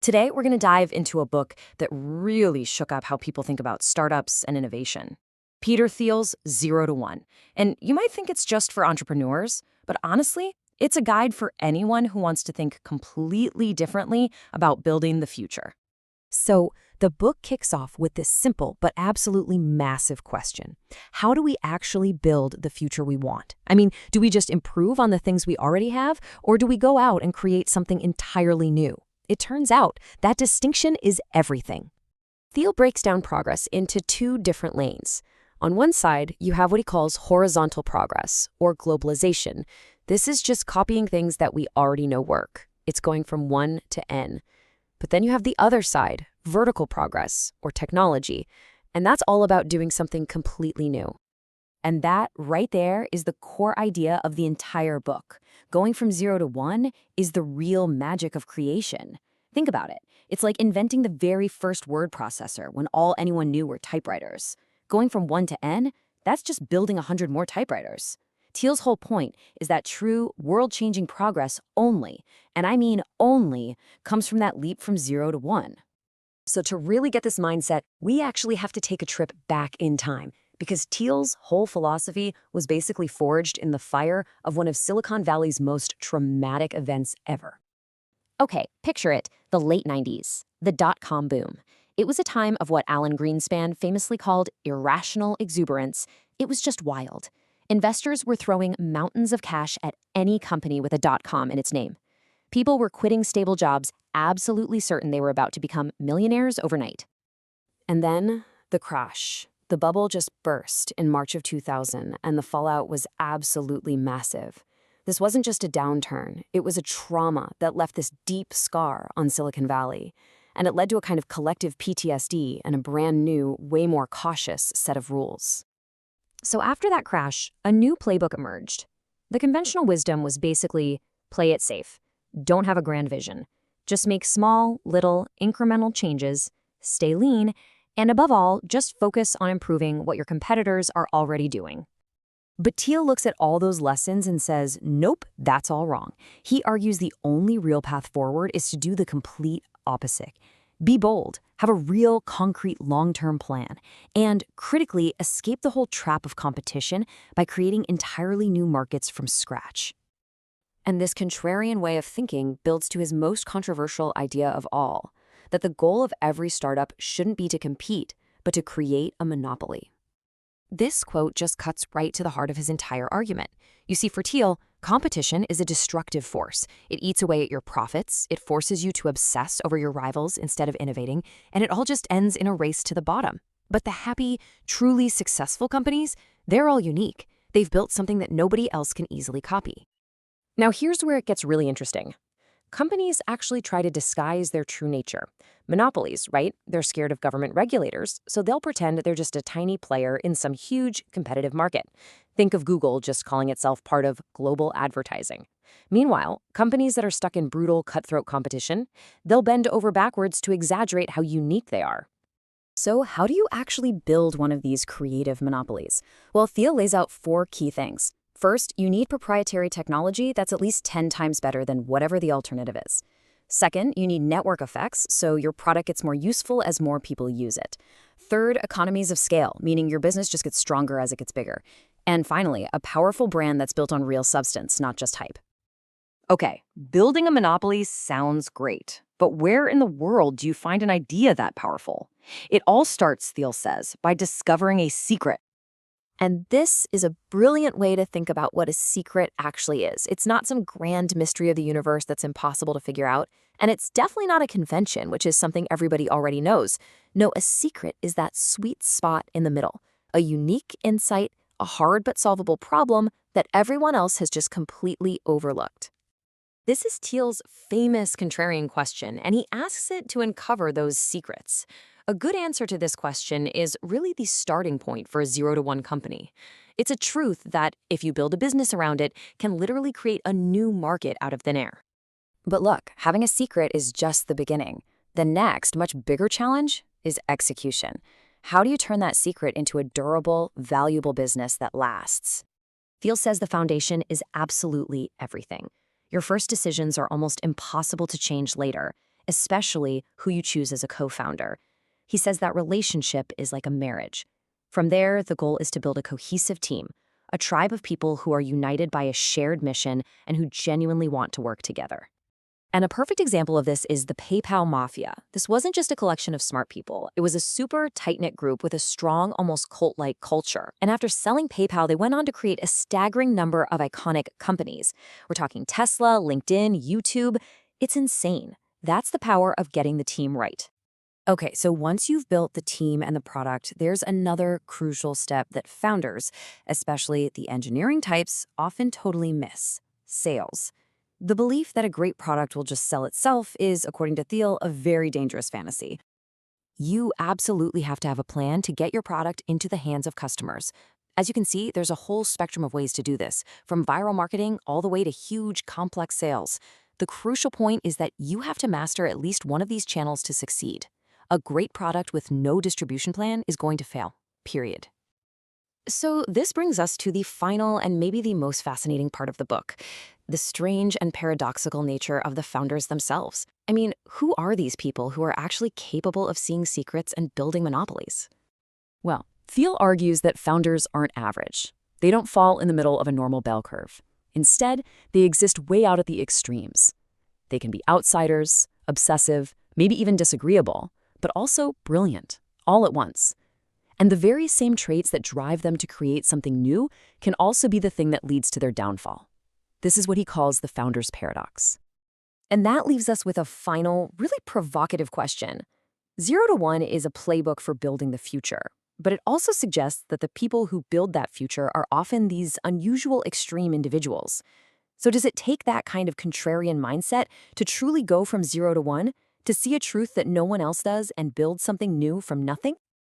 Today, we're going to dive into a book that really shook up how people think about startups and innovation. Peter Thiel's 0 to 1. And you might think it's just for entrepreneurs, but honestly, it's a guide for anyone who wants to think completely differently about building the future. So, the book kicks off with this simple but absolutely massive question. How do we actually build the future we want? I mean, do we just improve on the things we already have, or do we go out and create something entirely new? It turns out that distinction is everything. Thiel breaks down progress into two different lanes. On one side, you have what he calls horizontal progress, or globalization. This is just copying things that we already know work. It's going from 1 to N. But then you have the other side, vertical progress, or technology, and that's all about doing something completely new. And that right there is the core idea of the entire book. Going from 0 to 1 is the real magic of creation. Think about it. It's like inventing the very first word processor when all anyone knew were typewriters. Going from 1 to N, that's just building 100 more typewriters. Thiel's whole point is that true, world-changing progress only, and I mean only, comes from that leap from 0 to 1. So to really get this mindset, we actually have to take a trip back in time, because Thiel's whole philosophy was basically forged in the fire of one of Silicon Valley's most traumatic events ever. Okay, picture it, the late 90s, the dot-com boom. It was a time of what Alan Greenspan famously called irrational exuberance. It was just wild. Investors were throwing mountains of cash at any company with a .com in its name. People were quitting stable jobs, absolutely certain they were about to become millionaires overnight. And then, the crash. The bubble just burst in March of 2000, and the fallout was absolutely massive. This wasn't just a downturn, it was a trauma that left this deep scar on Silicon Valley. And it led to a kind of collective PTSD and a brand new, way more cautious set of rules. So after that crash, a new playbook emerged. The conventional wisdom was basically, play it safe. Don't have a grand vision. Just make small, little, incremental changes, stay lean, and above all, just focus on improving what your competitors are already doing. But Thiel looks at all those lessons and says, nope, that's all wrong. He argues the only real path forward is to do the complete opposite. Be bold, have a real, concrete, long-term plan, and, critically, escape the whole trap of competition by creating entirely new markets from scratch. And this contrarian way of thinking builds to his most controversial idea of all, that the goal of every startup shouldn't be to compete, but to create a monopoly. This quote just cuts right to the heart of his entire argument. You see, for Thiel, competition is a destructive force. It eats away at your profits, it forces you to obsess over your rivals instead of innovating, and it all just ends in a race to the bottom. But the happy, truly successful companies, they're all unique. They've built something that nobody else can easily copy. Now here's where it gets really interesting. Companies actually try to disguise their true nature. Monopolies, right? They're scared of government regulators, so they'll pretend they're just a tiny player in some huge competitive market. Think of Google just calling itself part of global advertising. Meanwhile, companies that are stuck in brutal, cutthroat competition, they'll bend over backwards to exaggerate how unique they are. So how do you actually build one of these creative monopolies? Well, Thiel lays out 4 key things. First, you need proprietary technology that's at least 10 times better than whatever the alternative is. Second, you need network effects, so your product gets more useful as more people use it. Third, economies of scale, meaning your business just gets stronger as it gets bigger. And finally, a powerful brand that's built on real substance, not just hype. Okay, building a monopoly sounds great, but where in the world do you find an idea that powerful? It all starts, Thiel says, by discovering a secret. And this is a brilliant way to think about what a secret actually is. It's not some grand mystery of the universe that's impossible to figure out, and it's definitely not a convention, which is something everybody already knows. No, a secret is that sweet spot in the middle, a unique insight, a hard but solvable problem that everyone else has just completely overlooked. This is Thiel's famous contrarian question, and he asks it to uncover those secrets. A good answer to this question is really the starting point for a 0 to 1 company. It's a truth that, if you build a business around it, can literally create a new market out of thin air. But look, having a secret is just the beginning. The next, much bigger challenge is execution. How do you turn that secret into a durable, valuable business that lasts? Thiel says the foundation is absolutely everything. Your first decisions are almost impossible to change later. especially who you choose as a co-founder. He says that relationship is like a marriage. From there, the goal is to build a cohesive team, a tribe of people who are united by a shared mission and who genuinely want to work together. And a perfect example of this is the PayPal Mafia. This wasn't just a collection of smart people. It was a super tight-knit group with a strong, almost cult-like culture. And after selling PayPal, they went on to create a staggering number of iconic companies. We're talking Tesla, LinkedIn, YouTube. It's insane. That's the power of getting the team right. Okay, so once you've built the team and the product, there's another crucial step that founders, especially the engineering types, often totally miss: sales. The belief that a great product will just sell itself is, according to Thiel, a very dangerous fantasy. You absolutely have to have a plan to get your product into the hands of customers. As you can see, there's a whole spectrum of ways to do this, from viral marketing all the way to huge, complex sales. The crucial point is that you have to master at least one of these channels to succeed. A great product with no distribution plan is going to fail, period. So this brings us to the final and maybe the most fascinating part of the book: the strange and paradoxical nature of the founders themselves. I mean, who are these people who are actually capable of seeing secrets and building monopolies? Well, Thiel argues that founders aren't average. They don't fall in the middle of a normal bell curve. Instead, they exist way out at the extremes. They can be outsiders, obsessive, maybe even disagreeable, but also brilliant, all at once. And the very same traits that drive them to create something new can also be the thing that leads to their downfall. This is what he calls the founder's paradox. And that leaves us with a final, really provocative question. 0 to 1 is a playbook for building the future, but it also suggests that the people who build that future are often these unusual extreme individuals. So does it take that kind of contrarian mindset to truly go from 0 to 1, to see a truth that no one else does and build something new from nothing?